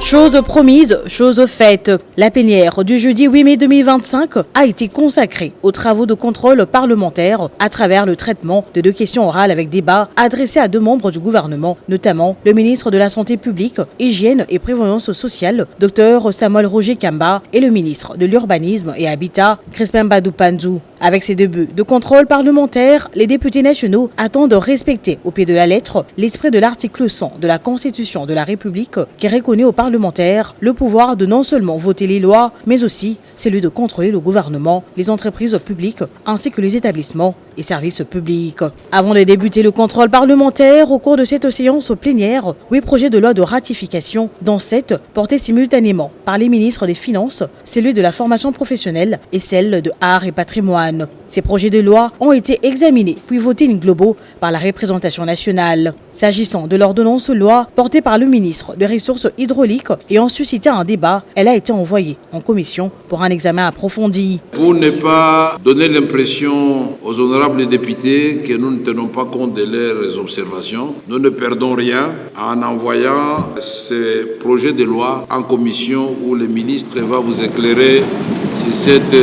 Chose promise, chose faite. La plénière du jeudi 8 mai 2025 a été consacrée aux travaux de contrôle parlementaire à travers le traitement de 2 questions orales avec débat adressées à 2 membres du gouvernement, notamment le ministre de la Santé publique, Hygiène et Prévoyance sociale, Dr Samuel Roger Kamba, et le ministre de l'Urbanisme et Habitat, Crispin Badou Panzou. Avec ces 2 buts de contrôle parlementaire, les députés nationaux attendent de respecter au pied de la lettre l'esprit de l'article 100 de la Constitution de la République qui reconnaît aux parlementaires le pouvoir de non seulement voter les lois, mais aussi celui de contrôler le gouvernement, les entreprises publiques ainsi que les établissements et services publics. Avant de débuter le contrôle parlementaire, au cours de cette séance plénière, 8 projets de loi de ratification, dont 7 portés simultanément par les ministres des Finances, celui de la formation professionnelle et celle de Art et Patrimoine. Ces projets de loi ont été examinés puis votés in globo par la représentation nationale. S'agissant de l'ordonnance loi portée par le ministre des Ressources hydrauliques et ont suscité un débat, elle a été envoyée en commission pour un examen approfondi. Pour ne pas donner l'impression aux honorables députés que nous ne tenons pas compte de leurs observations, nous ne perdons rien en envoyant ces projets de loi en commission où le ministre va vous éclairer sur cette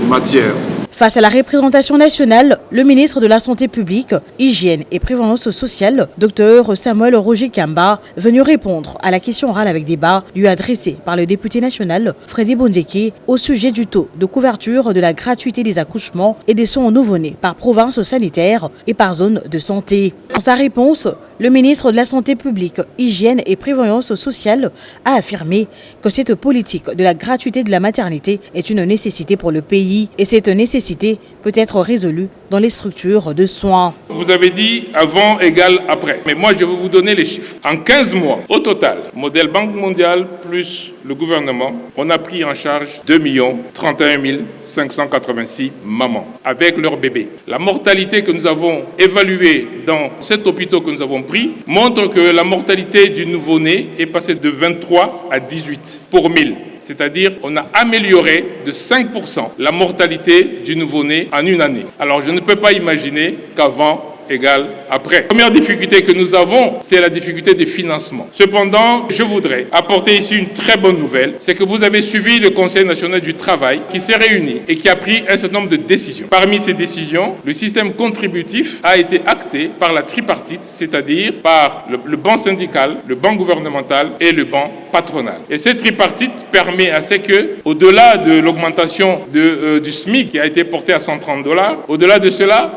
matière. Face à la représentation nationale, le ministre de la Santé publique, Hygiène et Prévoyance sociale, Dr Samuel Roger Kamba, venu répondre à la question orale avec débat, lui adressée par le député national Freddy Bonzeki au sujet du taux de couverture de la gratuité des accouchements et des soins aux nouveau-nés par province sanitaire et par zone de santé. Dans sa réponse, le ministre de la Santé publique, Hygiène et Prévoyance sociale a affirmé que cette politique de la gratuité de la maternité est une nécessité pour le pays et cette nécessité peut être résolue dans les structures de soins. Vous avez dit avant égale après, mais moi je vais vous donner les chiffres. En 15 mois, au total, modèle Banque mondiale plus le gouvernement, on a pris en charge 2 31 586 mamans avec leurs bébés. La mortalité que nous avons évaluée dans cet hôpital que nous avons pris montre que la mortalité du nouveau-né est passée de 23 à 18 pour 1000. C'est-à-dire on a amélioré de 5% la mortalité du nouveau-né en une année. Alors je ne peux pas imaginer qu'avant égale après. La première difficulté que nous avons, c'est la difficulté des financements. Cependant, je voudrais apporter ici une très bonne nouvelle, c'est que vous avez suivi le Conseil national du travail qui s'est réuni et qui a pris un certain nombre de décisions. Parmi ces décisions, le système contributif a été acté par la tripartite, c'est-à-dire par le banc syndical, le banc gouvernemental et le banc patronal. Et cette tripartite permet à ce que, au-delà de l'augmentation du SMIC qui a été porté à $130, au-delà de cela,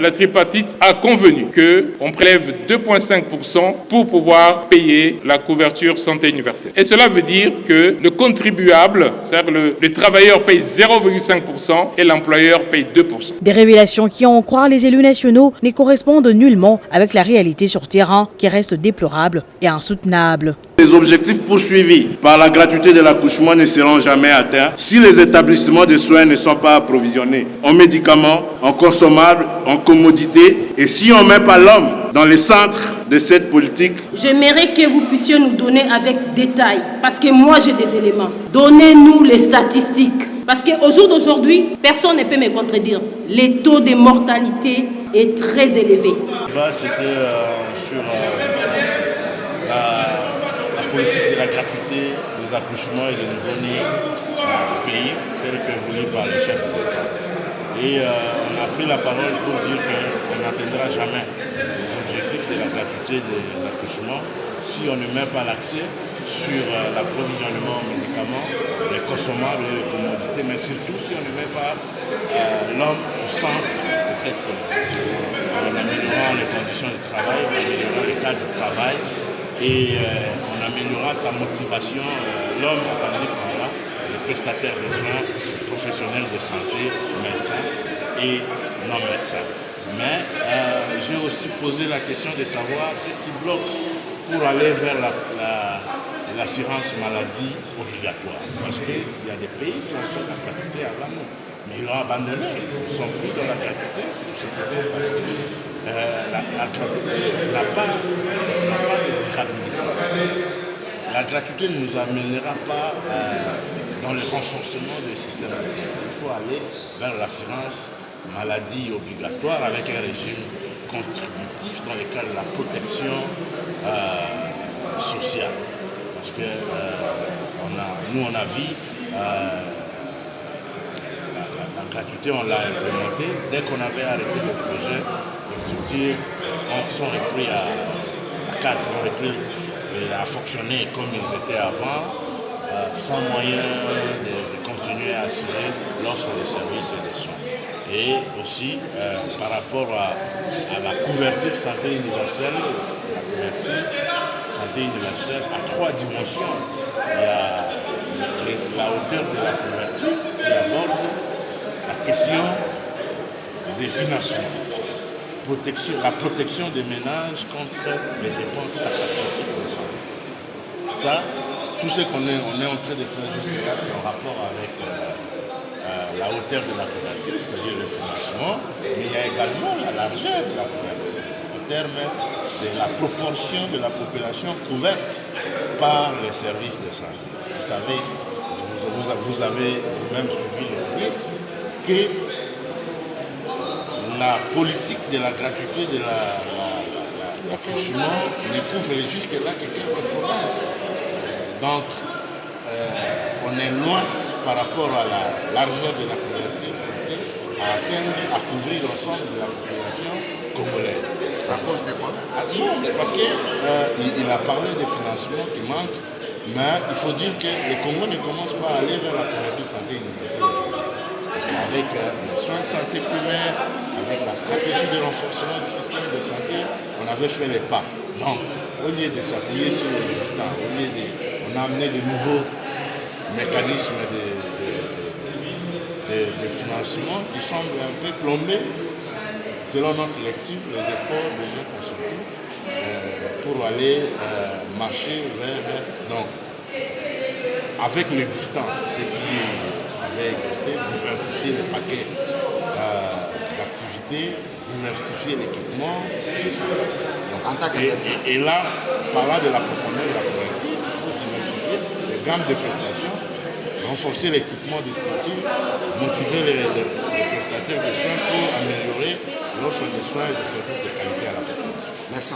la tripartite a convenu qu'on prélève 2,5% pour pouvoir payer la couverture santé universelle. Et cela veut dire que le contribuable, c'est-à-dire le travailleur paye 0,5% et l'employeur paye 2%. Des révélations qui, en croire les élus nationaux, ne correspondent nullement avec la réalité sur terrain qui reste déplorable et insoutenable. Les objectifs poursuivis par la gratuité de l'accouchement ne seront jamais atteints si les établissements de soins ne sont pas approvisionnés en médicaments, en consommables, en commodités et si on ne met pas l'homme dans le centre de cette politique. J'aimerais que vous puissiez nous donner avec détail, parce que moi j'ai des éléments. Donnez-nous les statistiques, parce qu'au jour d'aujourd'hui, personne ne peut me contredire. Les taux de mortalité est très élevé. C'était sur la politique de la gratuité des accouchements et des nouveau-nés au pays, tel que voulu par le chef de l'État. Et on a pris la parole pour dire qu'on n'atteindra jamais les objectifs de la gratuité des accouchements si on ne met pas l'accès sur l'approvisionnement en médicaments, les consommables et les commodités, mais surtout si on ne met pas l'homme au centre de cette politique. En améliorant les conditions de travail, en améliorant le cadre du travail, et on améliorera sa motivation, l'homme attendu par là, les prestataires de soins, les professionnels de santé, médecins et non-médecins. Mais j'ai aussi posé la question de savoir qu'est-ce qui bloque pour aller vers l'assurance maladie obligatoire. Parce qu'il y a des pays qui ont fait la gratuité avant nous, mais ils l'ont abandonné, ils sont pris dans la gratuité, parce que la gratuité n'a pas de durabilité. La gratuité ne nous amènera pas dans le renforcement du système de santé. Il faut aller vers l'assurance maladie obligatoire avec un régime contributif dans lequel la protection sociale. Parce parce que nous, on a vu la gratuité, on l'a implémenté. Dès qu'on avait arrêté le projet, les structures sont repris à case, sont repris à fonctionner comme ils étaient avant, sans moyen de continuer à assurer l'offre de services et de soins. Et aussi, par rapport à la couverture santé universelle, la couverture santé universelle a 3 dimensions. Il y a la hauteur de la couverture qui aborde la question des financements, la protection des ménages contre les dépenses catastrophiques de santé. Ça, tout ce qu'on est en train de faire jusque-là, c'est en rapport avec la hauteur de la couverture, c'est-à-dire le financement, mais il y a également la largeur de la couverture, en termes de la proportion de la population couverte par les services de santé. Vous savez, vous avez vous-même suivi le ministre, que la politique de la gratuité de l'accouchement ne couvre jusque-là que quelques provinces. Donc, on est loin par rapport à la largeur de la couverture santé à couvrir l'ensemble de la population congolaise. À cause de quoi? Non, mais parce qu'il a parlé des financements qui manquent, mais il faut dire que les Congo ne commencent pas à aller vers la couverture santé universelle. Parce qu'avec les soins de santé primaire, avec la stratégie de renforcement du système de santé, on avait fait les pas. Donc, au lieu de s'appuyer sur l'existant, on a amené de nouveaux mécanismes de financement qui semblent un peu plombés, selon notre lecture, les efforts déjà consentis pour aller marcher vers... Donc, avec l'existant, ce qui avait existé, diversifier les paquets d'activités, diversifier l'équipement. Et là, parlant de la profondeur de la couverture, il faut diversifier les gammes de prestations, renforcer l'équipement des structures, motiver les prestataires de soins pour améliorer l'offre de soins et de services de qualité à la population. Merci.